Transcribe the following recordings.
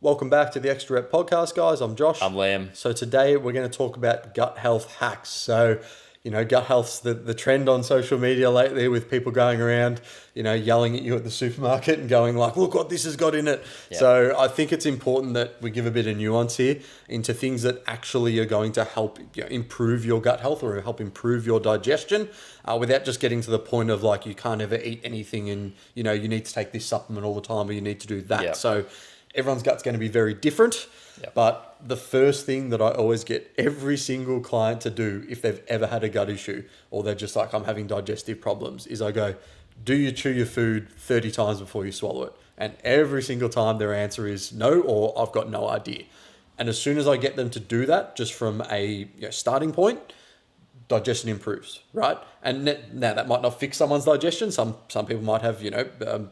Welcome back to the Extra Rep Podcast, guys. I'm Josh. I'm Liam. So today we're going to talk about gut health hacks. So, gut health's the trend on social media lately with people going around, yelling at you at the supermarket and going like, look what this has got in it. Yep. So I think it's important that we give a bit of nuance here into things that actually are going to help improve your gut health or help improve your digestion without just getting to the point of like, you can't ever eat anything and, you need to take this supplement all the time or you need to do that. Yep. So everyone's gut's going to be very different. Yep. But the first thing that I always get every single client to do if they've ever had a gut issue or they're just like, I'm having digestive problems, is I go, do you chew your food 30 times before you swallow it? And every single time their answer is no, or I've got no idea. And as soon as I get them to do that, just from a starting point, digestion improves, right? And now that might not fix someone's digestion. Some people might have,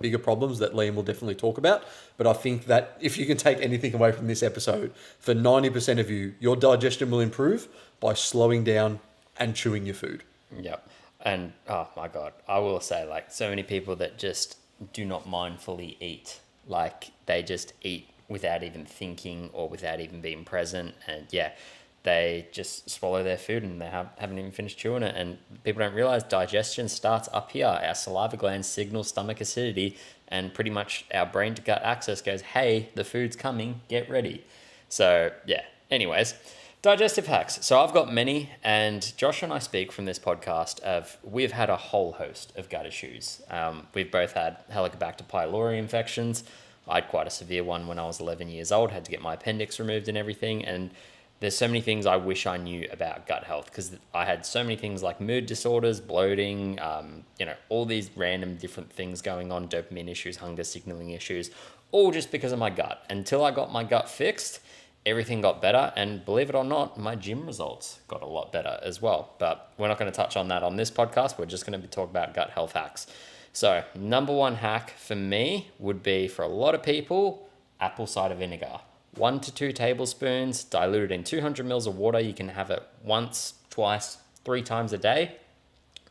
bigger problems that Liam will definitely talk about. But I think that if you can take anything away from this episode, for 90% of you, your digestion will improve by slowing down and chewing your food. Yep. And oh my God, I will say like so many people that just do not mindfully eat. Like they just eat without even thinking or without even being present. And they just swallow their food and they haven't even finished chewing it. And people don't realize digestion starts up here. Our saliva glands signal stomach acidity, and pretty much our brain to gut access goes, hey, the food's coming, get ready. So anyways, digestive hacks. So I've got many, and Josh and I speak from this podcast we've had a whole host of gut issues. We've both had Helicobacter pylori infections. I had quite a severe one when I was 11 years old, had to get my appendix removed and everything. And there's so many things I wish I knew about gut health, because I had so many things like mood disorders, bloating, all these random different things going on, dopamine issues, hunger signaling issues, all just because of my gut. Until I got my gut fixed, everything got better. And believe it or not, my gym results got a lot better as well. But we're not going to touch on that on this podcast. We're just going to be talking about gut health hacks. So number one hack for me would be, for a lot of people, apple cider vinegar. 1 to 2 tablespoons diluted in 200 mils of water. You can have it once, twice, 3 times a day.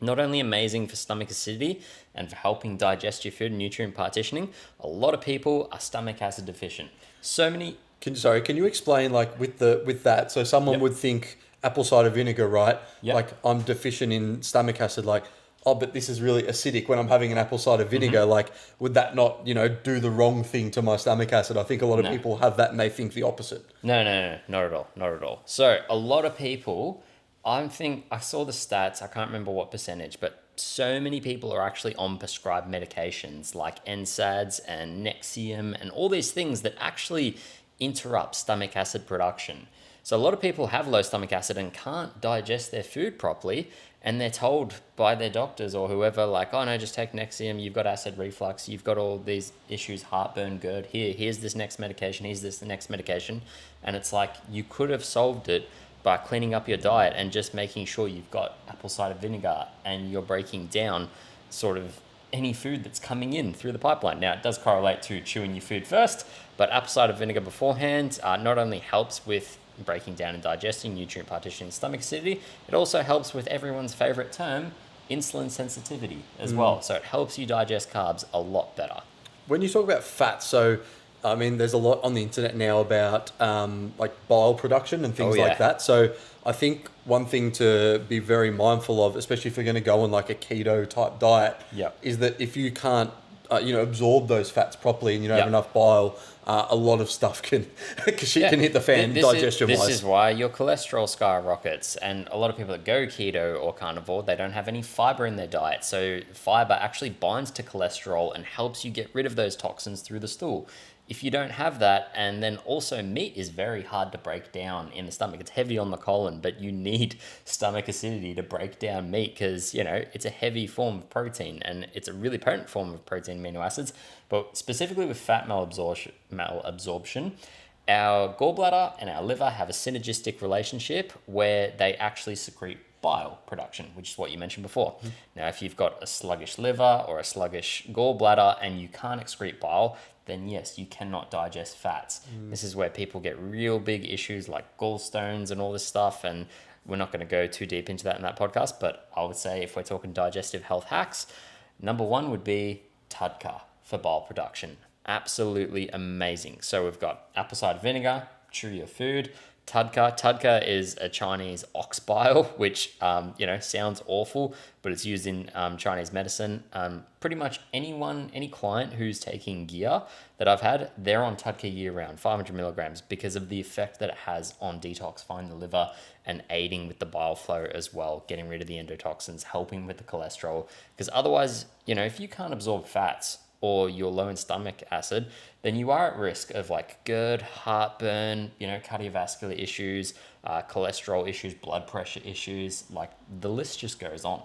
Not only amazing for stomach acidity and for helping digest your food and nutrient partitioning, a lot of people are stomach acid deficient. So many... Can you explain like with that? So someone would think apple cider vinegar, right? Yep. Like I'm deficient in stomach acid, like, oh, but this is really acidic when I'm having an apple cider vinegar. Mm-hmm. Like, would that not, do the wrong thing to my stomach acid? I think a lot of people have that and they think the opposite. No, not at all. Not at all. So a lot of people, I saw the stats, I can't remember what percentage, but so many people are actually on prescribed medications like NSAIDs and Nexium and all these things that actually interrupt stomach acid production. So a lot of people have low stomach acid and can't digest their food properly, and they're told by their doctors or whoever, like, oh no, just take Nexium, you've got acid reflux, you've got all these issues, heartburn, GERD, here's this next medication, here's this next medication. And it's like, you could have solved it by cleaning up your diet and just making sure you've got apple cider vinegar and you're breaking down sort of any food that's coming in through the pipeline. Now, it does correlate to chewing your food first, but apple cider vinegar beforehand not only helps with breaking down and digesting, nutrient partitioning, stomach acidity, it also helps with everyone's favorite term, insulin sensitivity as well. So it helps you digest carbs a lot better. When you talk about fat, so I mean, there's a lot on the internet now about like bile production and things like that. So I think one thing to be very mindful of, especially if you're going to go on like a keto type diet, is that if you can't absorb those fats properly and you don't have enough bile, a lot of stuff can hit the fan digestion-wise. This is why your cholesterol skyrockets. And a lot of people that go keto or carnivore, they don't have any fiber in their diet. So fiber actually binds to cholesterol and helps you get rid of those toxins through the stool. If you don't have that, and then also meat is very hard to break down in the stomach. It's heavy on the colon, but you need stomach acidity to break down meat because, it's a heavy form of protein and it's a really potent form of protein amino acids. But specifically with fat malabsorption, our gallbladder and our liver have a synergistic relationship where they actually secrete bile production, which is what you mentioned before. Mm-hmm. Now, if you've got a sluggish liver or a sluggish gallbladder and you can't excrete bile, then yes, you cannot digest fats. This is where people get real big issues like gallstones and all this stuff. And we're not going to go too deep into that in that podcast, but I would say if we're talking digestive health hacks, number one would be TUDCA for bile production. absolutely amazing. So we've got apple cider vinegar, chew your food. Tadka. Tadka is a Chinese ox bile, which, sounds awful, but it's used in Chinese medicine. Pretty much any client who's taking gear that I've had, they're on Tadka year round, 500 milligrams, because of the effect that it has on detoxifying the liver and aiding with the bile flow as well, getting rid of the endotoxins, helping with the cholesterol. Because otherwise, if you can't absorb fats, or you're low in stomach acid, then you are at risk of like GERD, heartburn, cardiovascular issues, cholesterol issues, blood pressure issues. Like the list just goes on.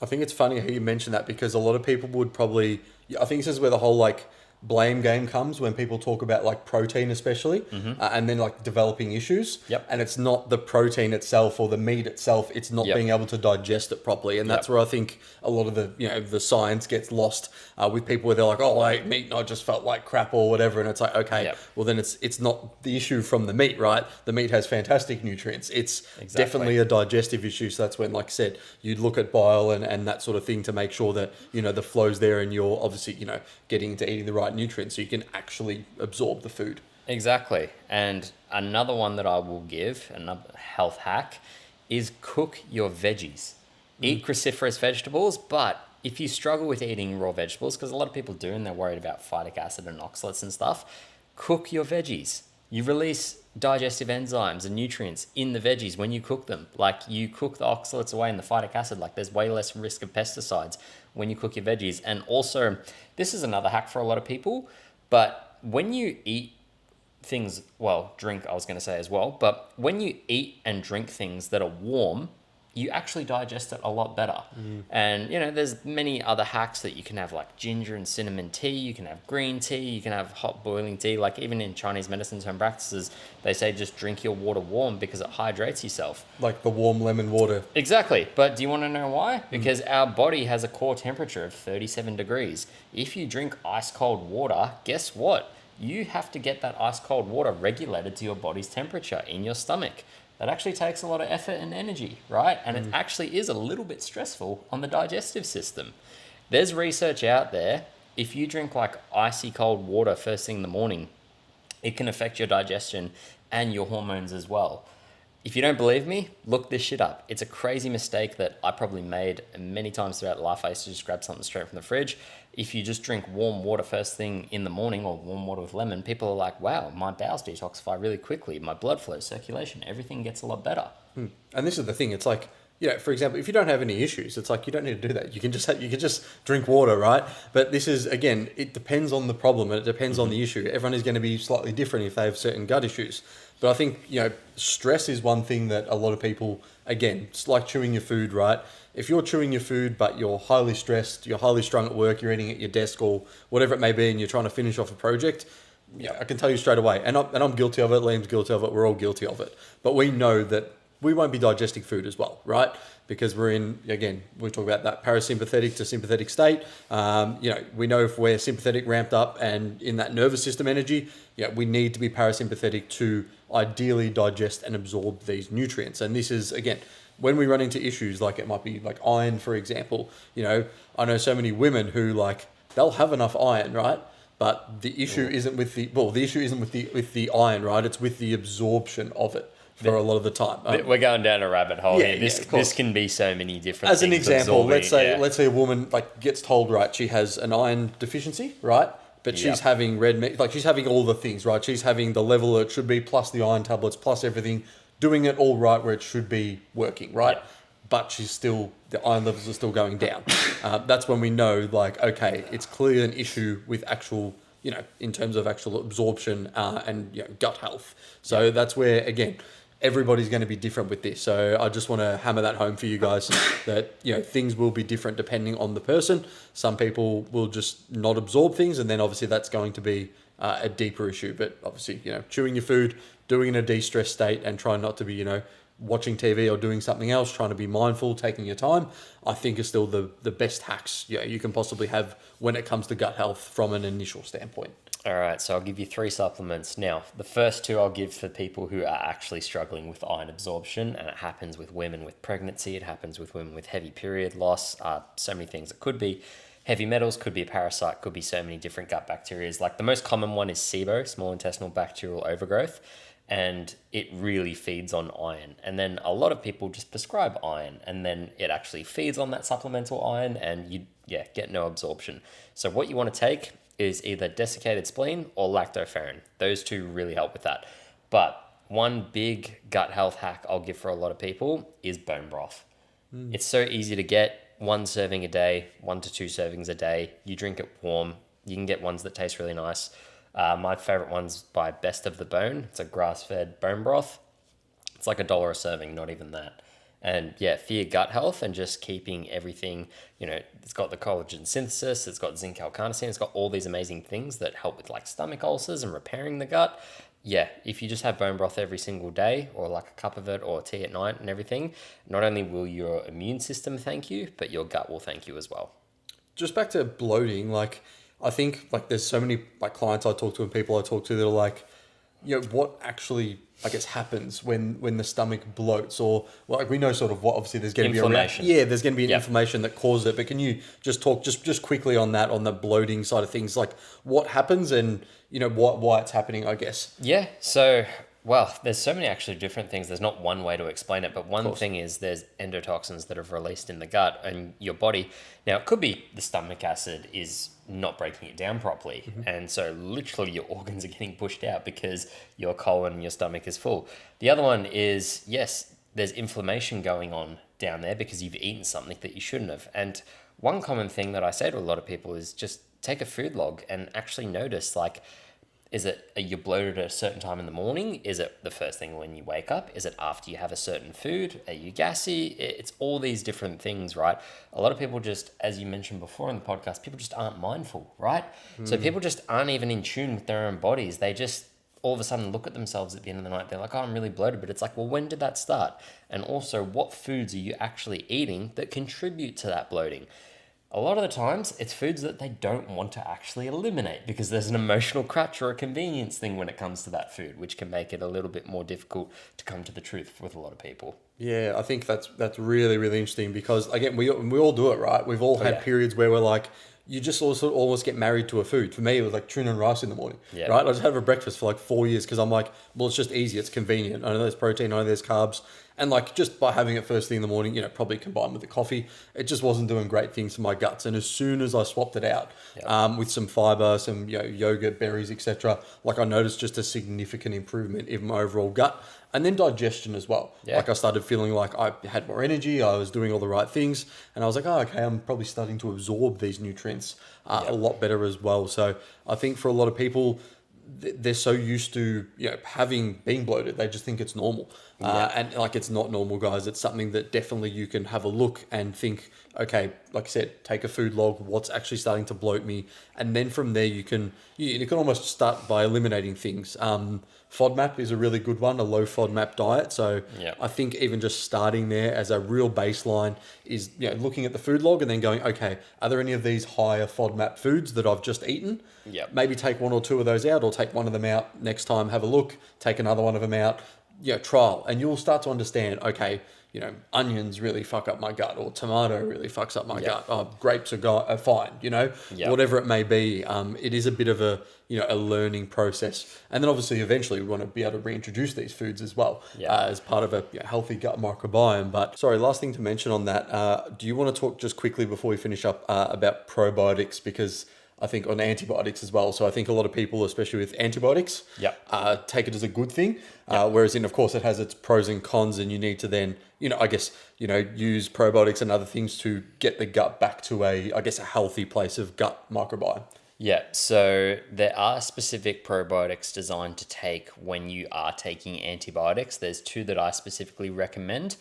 I think it's funny how you mention that, because a lot of people would probably, I think this is where the whole like blame game comes, when people talk about like protein especially, and then like developing issues. Yep. And it's not the protein itself or the meat itself, it's not being able to digest it properly. And that's where I think a lot of the the science gets lost with people, where they're like, oh, I ate meat and I just felt like crap or whatever. And it's like, okay, well then it's not the issue from the meat, right? The meat has fantastic nutrients. It's definitely a digestive issue. So that's when, like I said, you'd look at bile and that sort of thing to make sure that the flow's there, and you're obviously getting into eating the right nutrients so you can actually absorb the food. Exactly. And another one that I will give, another health hack, is cook your veggies. Eat cruciferous vegetables, but if you struggle with eating raw vegetables, because a lot of people do and they're worried about phytic acid and oxalates and stuff, cook your veggies. You release digestive enzymes and nutrients in the veggies when you cook them. Like you cook the oxalates away and the phytic acid, like there's way less risk of pesticides when you cook your veggies. And also, this is another hack for a lot of people, but when you eat things, drink, I was going to say as well, but when you eat and drink things that are warm, you actually digest it a lot better. And, there's many other hacks that you can have, like ginger and cinnamon tea, you can have green tea, you can have hot boiling tea. Like even in Chinese medicine home practices, they say just drink your water warm because it hydrates yourself. Like the warm lemon water. Exactly. But do you want to know why? Because our body has a core temperature of 37 degrees. If you drink ice cold water, guess what? You have to get that ice cold water regulated to your body's temperature in your stomach. That actually takes a lot of effort and energy, right? And it actually is a little bit stressful on the digestive system. There's research out there, if you drink like icy cold water first thing in the morning, it can affect your digestion and your hormones as well. If you don't believe me, look this shit up. It's a crazy mistake that I probably made many times throughout life. I used to just grab something straight from the fridge. If you just drink warm water first thing in the morning, or warm water with lemon, people are like, wow, my bowels detoxify really quickly. My blood flow, circulation, everything gets a lot better. And this is the thing. It's like, for example, if you don't have any issues, it's like you don't need to do that. You can just drink water, right? But this is, again, it depends on the problem and it depends on the issue. Everyone is going to be slightly different if they have certain gut issues. But I think, stress is one thing that a lot of people, again, it's like chewing your food, right? If you're chewing your food, but you're highly stressed, you're highly strung at work, you're eating at your desk or whatever it may be, and you're trying to finish off a project, I can tell you straight away, and I'm guilty of it, Liam's guilty of it, we're all guilty of it. But we know that we won't be digesting food as well, right? Because we're in, again, we talk about that parasympathetic to sympathetic state. We know if we're sympathetic ramped up and in that nervous system energy, we need to be parasympathetic to ideally digest and absorb these nutrients. And this is, again, when we run into issues, like it might be like iron, for example, I know so many women who they'll have enough iron, right? But the issue isn't with the issue isn't with the iron, right? It's with the absorption of it. For a lot of the time, we're going down a rabbit hole here. This can be so many different. As an example, let's say a woman gets told, right, she has an iron deficiency, right, but she's having red meat, she's having all the things, right. She's having the level that it should be, plus the iron tablets, plus everything, doing it all right where it should be working, right. Yep. But the iron levels are still going down. That's when we know, okay, it's clearly an issue with actual, in terms of actual absorption and gut health. So that's where, again, everybody's going to be different with this. So I just want to hammer that home for you guys that, things will be different depending on the person. Some people will just not absorb things, and then obviously that's going to be a deeper issue. But obviously, chewing your food, doing it in a de-stress state, and trying not to be, watching TV or doing something else, trying to be mindful, taking your time, I think is still the best hacks you can possibly have when it comes to gut health from an initial standpoint. All right, so I'll give you 3 supplements. Now, the first 2 I'll give for people who are actually struggling with iron absorption, and it happens with women with pregnancy, it happens with women with heavy period loss, so many things it could be. heavy metals, could be a parasite, could be so many different gut bacteria. Like the most common one is SIBO, small intestinal bacterial overgrowth, and it really feeds on iron. And then a lot of people just prescribe iron, and then it actually feeds on that supplemental iron, and you get no absorption. So what you want to take is either desiccated spleen or lactoferrin. Those two really help with that. But one big gut health hack I'll give for a lot of people is bone broth. It's so easy to get. 1 serving a day, 1 to 2 servings a day. You drink it warm. You can get ones that taste really nice. My favorite one's by Best of the Bone. It's a grass-fed bone broth. It's like $1 a serving, not even that. And yeah, for your gut health and just keeping everything, it's got the collagen synthesis, it's got zinc L-carnosine, it's got all these amazing things that help with like stomach ulcers and repairing the gut. Yeah, if you just have bone broth every single day, or like a cup of it, or tea at night and everything, not only will your immune system thank you, but your gut will thank you as well. Just back to bloating, like I think like there's so many like clients I talk to and people I talk to that are like, what actually I guess happens when the stomach bloats, or like we know sort of what obviously there's going to be inflammation. there's going to be an inflammation that causes it. But can you just talk just quickly on that, on the bloating side of things, like what happens and why it's happening, I guess. Yeah. So there's so many actually different things. There's not one way to explain it, but one thing is there's endotoxins that have released in the gut and your body. Now it could be the stomach acid is not breaking it down properly. And so literally your organs are getting pushed out because your colon and your stomach is full. The other one is, yes, there's inflammation going on down there because you've eaten something that you shouldn't have. And one common thing that I say to a lot of people is just take a food log and actually notice, like, is it you bloated at a certain time in the morning? Is it the first thing when you wake up? Is it after you have a certain food? Are you gassy? It's all these different things, right? A lot of people just, as you mentioned before in the podcast, people just aren't mindful, right? So people just aren't even in tune with their own bodies. They just all of a sudden look at themselves at the end of the night. They're like, oh, I'm really bloated. But it's like, well, when did that start? And also, what foods are you actually eating that contribute to that bloating? A lot of the times, it's foods that they don't want to actually eliminate because there's an emotional crutch or a convenience thing when it comes to that food, which can make it a little bit more difficult to come to the truth with a lot of people. Yeah, I think that's really, really interesting because, again, we all do it, right? We've all had periods where we're like, you just also almost get married to a food. For me, it was like tuna and rice in the morning, right? I just have a breakfast for like 4 years because I'm like, well, it's just easy. It's convenient. I know there's protein. I know there's carbs. And like just by having it first thing in the morning, probably combined with the coffee, it just wasn't doing great things for my guts. And as soon as I swapped it out with some fiber, some yogurt, berries, etc., like I noticed just a significant improvement in my overall gut. And then digestion as well. Yeah. Like I started feeling like I had more energy, I was doing all the right things, and I was like, oh, okay, I'm probably starting to absorb these nutrients a lot better as well. So I think for a lot of people, they're so used to being bloated, they just think it's normal. And like it's not normal, guys. It's something that definitely you can have a look and think, okay, like I said, take a food log, what's actually starting to bloat me, and then from there you can almost start by eliminating things. FODMAP is a really good one, a low FODMAP diet. So I think even just starting there as a real baseline is looking at the food log and then going, okay, are there any of these higher FODMAP foods that I've just eaten? Maybe take 1 or 2 of those out, or take one of them out next time, have a look, take another one of them out, trial, and you'll start to understand, okay, onions really fuck up my gut, or tomato really fucks up my gut. Oh, grapes are fine, whatever it may be. It is a bit of a learning process. And then obviously eventually we want to be able to reintroduce these foods as well as part of a healthy gut microbiome. But sorry, last thing to mention on that, do you want to talk just quickly before we finish up about probiotics? Because I think on antibiotics as well. So I think a lot of people, especially with antibiotics, take it as a good thing. Whereas of course, it has its pros and cons, and you need to then, use probiotics and other things to get the gut back to a healthy place of gut microbiome. Yeah, so there are specific probiotics designed to take when you are taking antibiotics. There's 2 that I specifically recommend.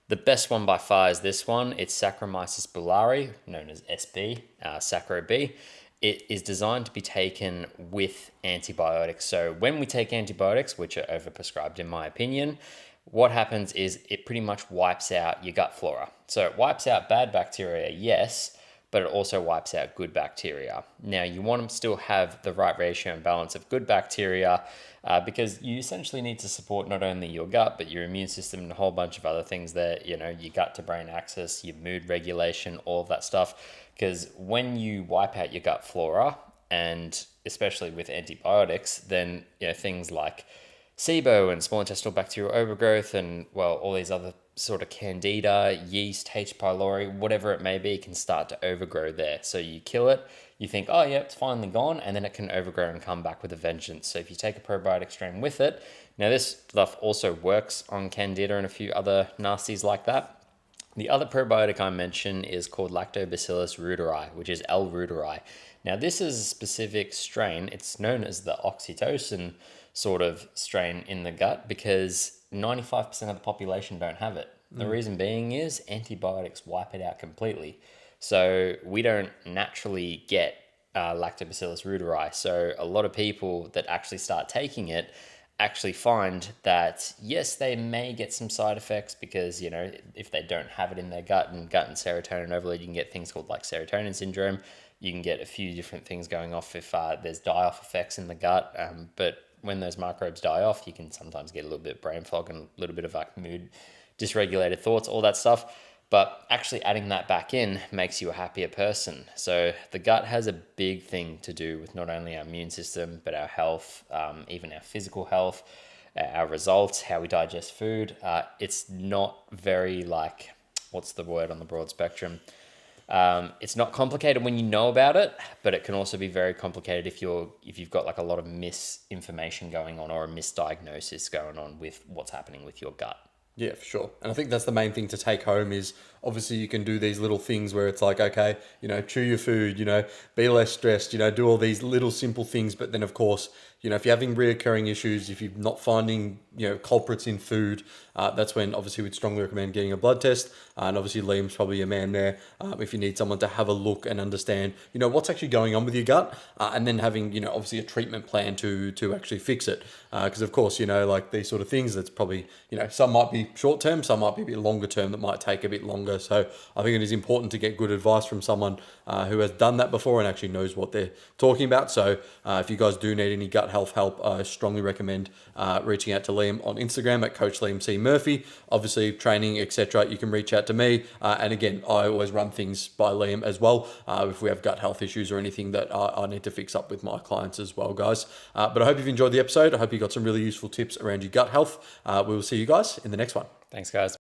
The best one by far is this one. It's Saccharomyces boulardii, known as SB, Sacro B. It is designed to be taken with antibiotics. So when we take antibiotics, which are overprescribed in my opinion, what happens is it pretty much wipes out your gut flora. So it wipes out bad bacteria, yes, but it also wipes out good bacteria. Now you want to still have the right ratio and balance of good bacteria because you essentially need to support not only your gut, but your immune system and a whole bunch of other things there, your gut to brain axis, your mood regulation, all of that stuff Because when you wipe out your gut flora, and especially with antibiotics, then things like SIBO and small intestinal bacterial overgrowth, and well, all these other sort of candida, yeast, H. pylori, whatever it may be, can start to overgrow there. So you kill it, you think, oh yeah, it's finally gone, and then it can overgrow and come back with a vengeance. So if you take a probiotic strain with it, now this stuff also works on candida and a few other nasties like that. The other probiotic I mentioned is called Lactobacillus reuteri, which is L. reuteri. Now, this is a specific strain. It's known as the oxytocin sort of strain in the gut because 95% of the population don't have it. The reason being is antibiotics wipe it out completely. So we don't naturally get Lactobacillus reuteri. So a lot of people that actually start taking it actually find that, yes, they may get some side effects because, if they don't have it in their gut and serotonin overload, you can get things called like serotonin syndrome. You can get a few different things going off if there's die-off effects in the gut. But when those microbes die off, you can sometimes get a little bit of brain fog and a little bit of like mood, dysregulated thoughts, all that stuff. But actually adding that back in makes you a happier person. So the gut has a big thing to do with not only our immune system, but our health, even our physical health, our results, how we digest food. It's not very like, what's the word on the broad spectrum? It's not complicated when you know about it, but it can also be very complicated if you've got like a lot of misinformation going on or a misdiagnosis going on with what's happening with your gut. Yeah, for sure. And I think that's the main thing to take home is obviously you can do these little things where it's like, okay, chew your food, be less stressed, do all these little simple things. But then of course, if you're having reoccurring issues, if you're not finding, culprits in food, that's when obviously we'd strongly recommend getting a blood test. And obviously Liam's probably your man there. If you need someone to have a look and understand, what's actually going on with your gut, and then having, obviously a treatment plan to actually fix it. Because of course, like these sort of things, that's probably, some might be short term, some might be a bit longer term that might take a bit longer. So I think it is important to get good advice from someone who has done that before and actually knows what they're talking about. So if you guys do need any gut health help, I strongly recommend reaching out to Liam on Instagram at Coach Liam C. Murphy. Obviously training, etc. You can reach out to me. And again, I always run things by Liam as well if we have gut health issues or anything that I need to fix up with my clients as well, guys. But I hope you've enjoyed the episode. I hope you got some really useful tips around your gut health. We will see you guys in the next one. Thanks, guys.